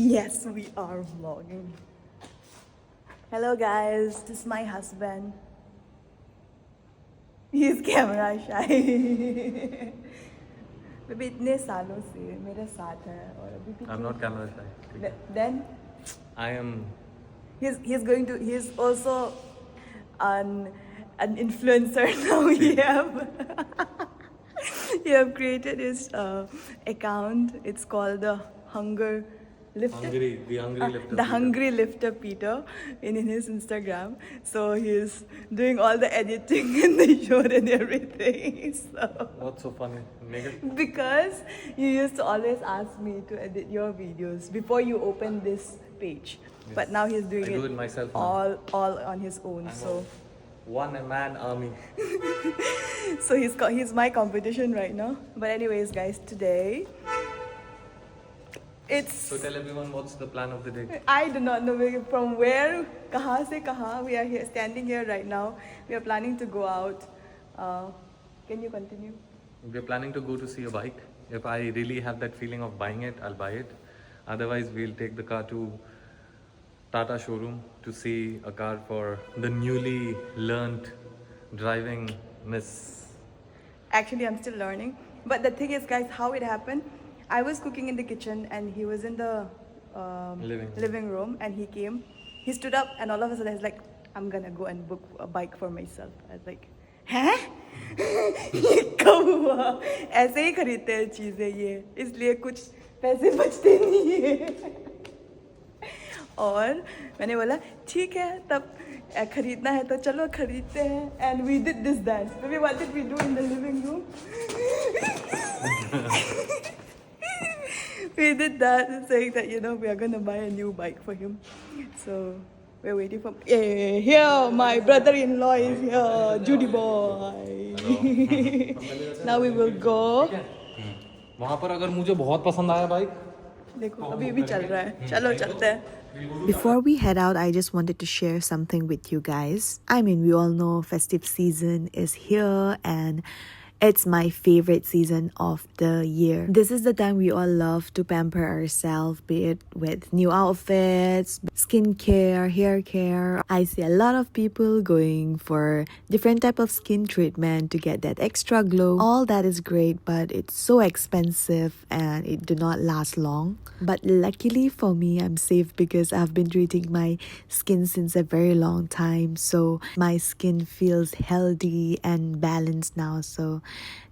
Yes, we are vlogging. Hello guys, this is my husband. He's camera shy. Baby इतने सालों से मेरे साथ है और अभी भी I'm not camera shy. Then I am. he's also an influencer now. He have created his account. It's called the Hunger Lifter. The Hungry Lifter. The Hungry Lifter Peter in his Instagram. So he's doing all the editing and the show and everything. So What's so funny? Negative. because you used to always ask me to edit your videos before you open this page. Yes. But now he's doing I do it myself now. all on his own. I'm So One man army. so he's my competition right now. But anyways, guys, today it's So tell everyone what's the plan of the day. I do not know from where, kahan se kahan. We are here, standing here right now. We are planning to go out. Can you continue? We're planning to go to see a bike. If I really have that feeling of buying it, I'll buy it. Otherwise, we'll take the car to Tata showroom to see a car for the newly learnt driving Miss. Actually, I'm still learning. But the thing is, guys, how it happened, I was cooking in the kitchen and he was in the living room and he came. He stood up and all of a sudden he's like, I'm gonna go and book a bike for myself. I was like, हैं? ये कब हुआ? ऐसे ही खरीदते हैं चीज़ें ये, इसलिए कुछ पैसे बचते नहीं है। और मैंने बोला ठीक है तब खरीदना है तो चलो खरीदते हैं and we did this dance. Maybe what did we do in the living room? We did that saying that we are gonna buy a new bike for him. So we're waiting for here my brother-in-law is here, Judy boy. Now we will go. वहाँ पर अगर मुझे बहुत पसंद आया bike देखो अभी भी चल रहा है, चलो चलते हैं. Before we head out, I just wanted to share something with you guys. I mean, we all know festive season is here and it's my favorite season of the year. This is the time we all love to pamper ourselves, be it with new outfits, skincare, hair care. I see a lot of people going for different type of skin treatment to get that extra glow. All that is great, but it's so expensive and it do not last long. But luckily for me, I'm safe because I've been treating my skin since a very long time. So my skin feels healthy and balanced now. So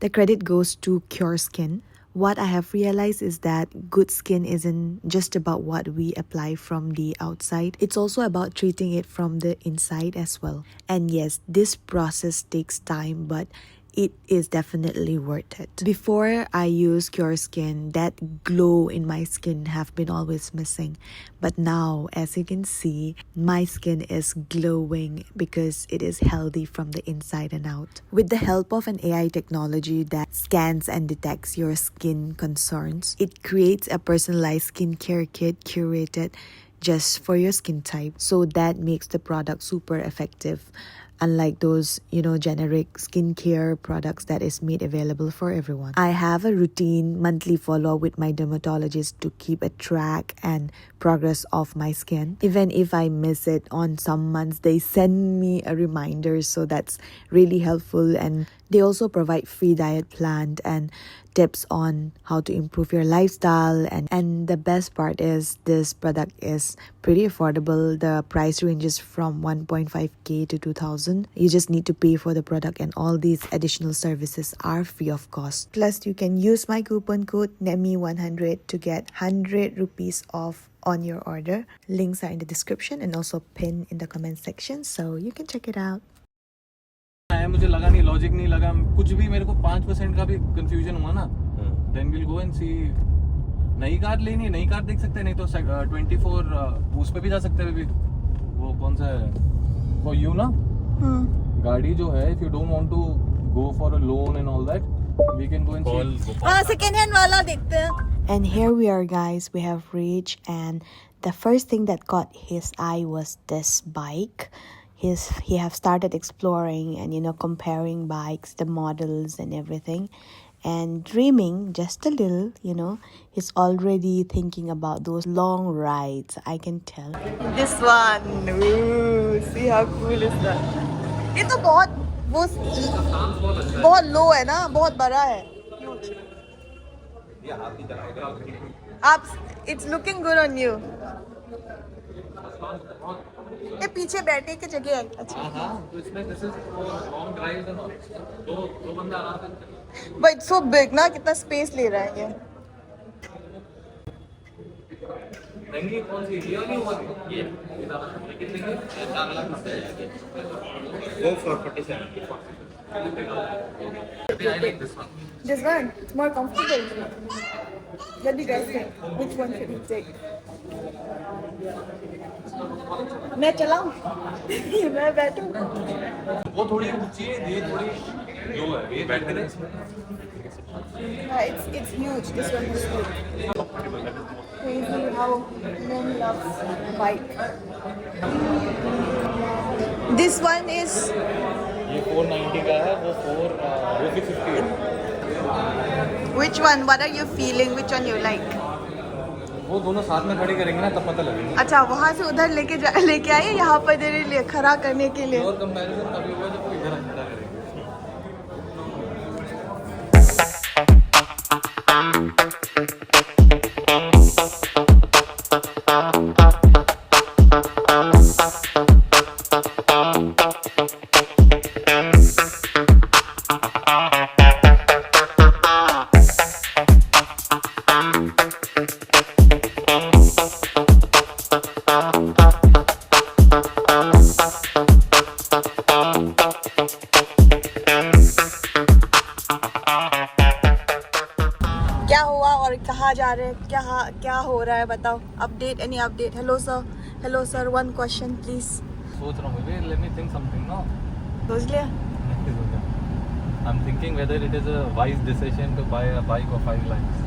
the credit goes to Cure Skin. What I have realized is that good skin isn't just about what we apply from the outside. It's also about treating it from the inside as well. And yes, this process takes time, but it is definitely worth it. Before I use Cure Skin, that glow in my skin have been always missing. But now, as you can see, my skin is glowing because it is healthy from the inside and out. With the help of an AI technology that scans and detects your skin concerns, it creates a personalized skincare kit curated just for your skin type. So that makes the product super effective, unlike those generic skincare products that is made available for everyone. I have a routine monthly follow-up with my dermatologist to keep a track and progress of my skin. Even if I miss it on some months, they send me a reminder, so that's really helpful. And they also provide free diet plan and tips on how to improve your lifestyle. And the best part is this product is pretty affordable. The price ranges from 1.5k to 2,000. You just need to pay for the product and all these additional services are free of cost. Plus, you can use my coupon code NEMI100 to get 100 rupees off on your order. Links are in the description and also pinned in the comment section, so you can check it out. मुझे लगा नहीं, logic नहीं लगा कुछ भी. मेरे को 5% का भी कंफ्यूजन हुआ ना. देन विल गो एंड सी. नई कार लेनी है, नई कार देख सकते हैं, नहीं तो 24 उस पे भी जा सकते हैं. भी वो कौन सा है फॉर यू ना गाड़ी जो है. If you don't want to go for a loan and all that, we can go and see second hand वाला देखते हैं. And here we are, guys. We have reached, and the first thing that caught his eye was this bike. He have started exploring and comparing bikes, the models and everything. and dreaming just a little, you know. He's already thinking about those long rides, I can tell. This one. Ooh, see how cool is that? ये तो बहुत low है ना, बहुत बड़ा है. आप, it's looking good on you. ये पीछे बैठने की जगह है. अच्छा. हाँ, तो इसमें this is for long drives and all. दो बंदा आराम से. But it's so big ना, कितना space ले रहा है ये. महंगी कौन सी ये वाली ये कितने की 4 लाख वो 447. I like this one. This one, it's more comfortable. What do you guys think? Which one should we take? मैं चलाऊं? मैं बैठूं? वो थोड़ी ऊंची है, ये थोड़ी लो है. ये बैठ के It's huge. This one is huge. Crazy how men love bike. This one is. ये 490 का है, वो 450 है. Which one? What are you feeling? Which one you like? वो दोनों साथ में खड़ी करेंगे ना तब पता लगेगा. अच्छा, वहाँ से उधर लेके आए यहाँ पर तेरे लिए खड़ा करने के लिए. और कंपैरिजन तभी होगा जब कोई इधर खड़ा करेंगे. क्या हुआ और कहाँ जा रहे हैं? क्या हो रहा है बताओ. Update, any update? Hello sir, one question please. सोच रहा हूँ, let me think something now. सोच लिया? I'm thinking whether it is a wise decision to buy a bike of 5 lakhs.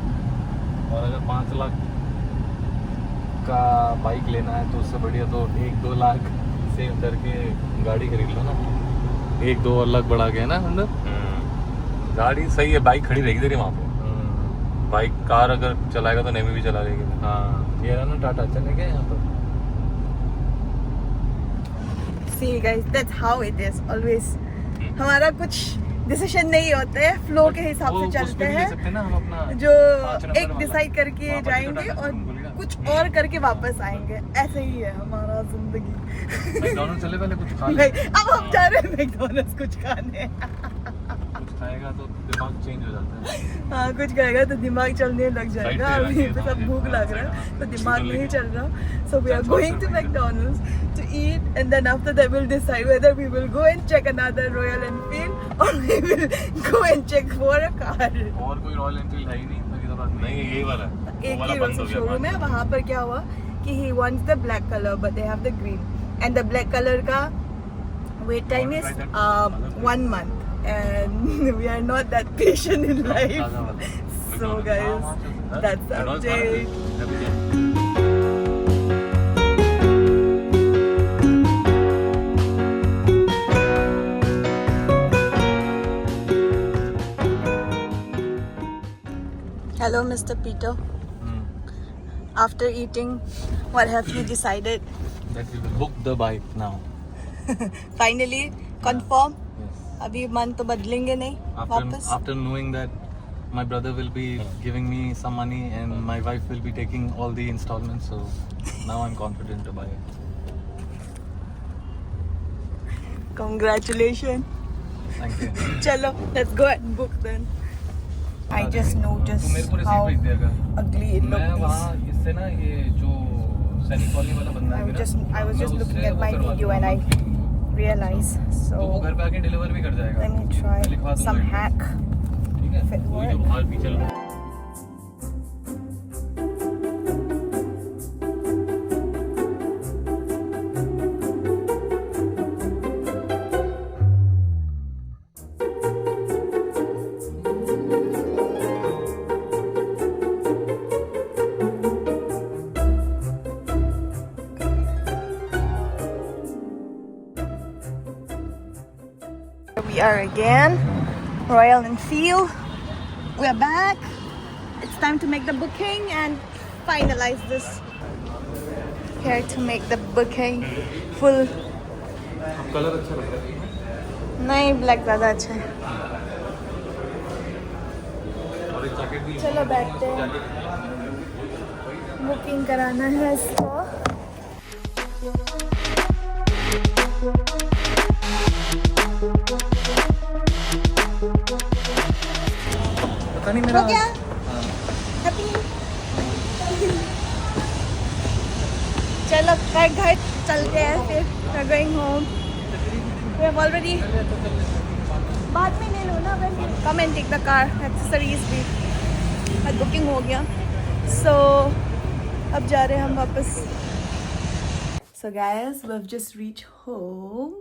और अगर 5 लाख का बाइक लेना है तो उससे बढ़िया तो 1-2 लाख सेव करके गाड़ी खरीद लो ना. 1-2 और लाख बढ़ा के है ना मतलब. गाड़ी सही है, बाइक खड़ी रहेगी तेरी वहाँ पे. बाइक कार अगर चलाएगा तो नेमी भी चला लेगी. हाँ, ये है ना टाटा चले गए यहाँ पर. See guys, that's how it is always. हमारा कुछ डिसीजन नहीं होते हैं, फ्लो के हिसाब से चलते हैं. ना हम अपना जो एक डिसाइड करके जाएंगे और कुछ और करके वापस आएंगे. ऐसे ही है हमारा जिंदगी. मैकडॉनल्ड्स चले पहले कुछ खा ले. अब हम जा रहे हैं मैकडॉनल्ड्स कुछ खाने. कुछ खाएगा तो दिमाग चेंज हो जाता है. हाँ, कुछ खाएगा तो दिमाग चलने लग जाएगा. Right अभी पे सब भूख लग रहा है तो दिमाग नहीं चल रहा. So we are going to McDonald's to eat, and then after that we'll decide whether we will go and check another Royal Enfield or we will go and check for a car. और कोई royal Enfield है ही नहीं. नहीं, यही वाला है. वो एक वाला बंद हो ही गया. शोरूम है. वहाँ पर क्या हुआ कि he wants the black color but they have the green, and the black color का wait time is 1 month. And we are not that patient in life. So guys, that's the update. Hello Mr. Peter. After eating, what have you decided? That we will book the bike now. Finally, confirm? Yes. अभी मन तो बदलेंगे नहीं वापस. After knowing that my brother will be giving me some money and my wife will be taking all the installments, so now I'm confident to buy it. Congratulations. Thank you. चलो, let's go and book then. I just noticed तू मेरे को how receipt भेज देगा. ugly it मैं looked. वहाँ इससे ना ये जो सैनिक कॉलोनी वाला बंदा है ना, I was just मैं looking उससे at my वो करवा video and I दूंगा. realized. तो वो So घर पे आके डिलीवर भी कर जाएगा. let me मैं try लिखवा दूंगा some ये. hack. ठीक है. If it वही जो works. बाहर पीछे लगा. We are again Royal Enfield. We're back. It's time to make the booking and finalize this. Here to make the booking. Full. Colour अच्छा लग रहा है नहीं, ब्लैक ज़्यादा अच्छा है. और एक जैकेट भी चलो बैठते हैं. बुकिंग कराना है इसको. पता नहीं मेरा हो गया? हैप्पी? चलो घर चलते हैं फिर. We're going home. We have already. बाद में ले लो ना. Come and take the car. Accessories भी. आज बुकिंग हो गया. So अब जा रहे हैं हम वापस. So guys, we've just reached home.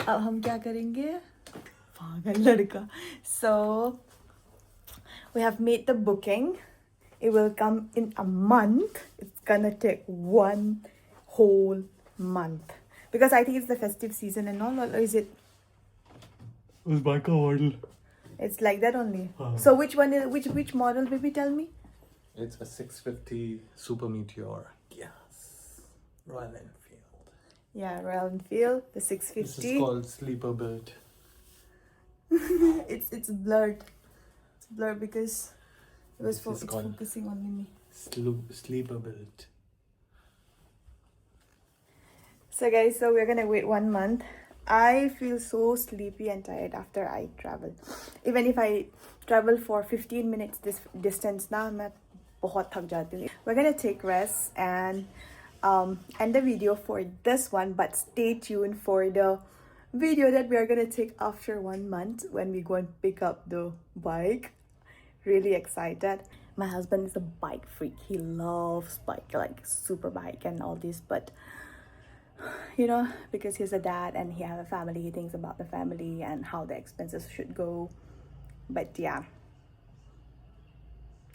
अब हम क्या करेंगे? पागल लड़का. So we have made the booking. It will come in a month. It's gonna take 1 whole month because I think it's the festive season and all. Or is it? उस bike का model It's like that only. So which one is which model? Baby, tell me. It's a 650 Super Meteor. Yes. Royal Enfield. Yeah, Royal Enfield, the This 650. is called sleeper built. It's blurred. It's blurred because it was This is it's called- focusing only me. Sleeper built. So guys, so we're gonna wait 1 month. I feel so sleepy and tired after I travel. Even if I travel for 15 minutes this distance, now मैं बहुत थक जाती हूँ. We're gonna take rest and end the video for this one, but stay tuned for the video that we are gonna take after 1 month when we go and pick up the bike. Really excited. My husband is a bike freak. He loves bike, like super bike and all this, but you know, because he's a dad and he has a family, he thinks about the family and how the expenses should go. But yeah,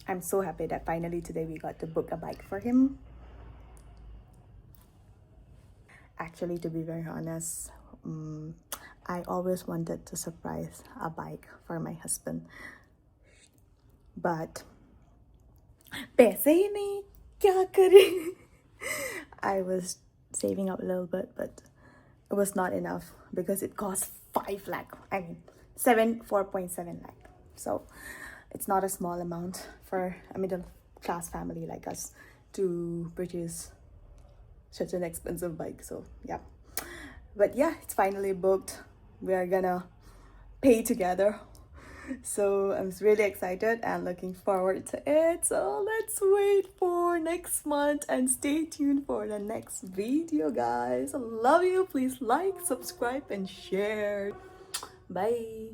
I'm so happy that finally today we got to book a bike for him. Actually, to be very honest, I always wanted to surprise a bike for my husband, but पैसे ही नहीं, क्या करें? I was saving up a little bit, but it was not enough because it cost 5 lakh. I mean, 4.7 lakh. So it's not a small amount for a middle class family like us to purchase such an expensive bike. So yeah, but yeah, it's finally booked. We are gonna pay together. So I'm really excited and looking forward to it. So let's wait for next month and stay tuned for the next video, guys. I love you. Please like, subscribe, and share. Bye.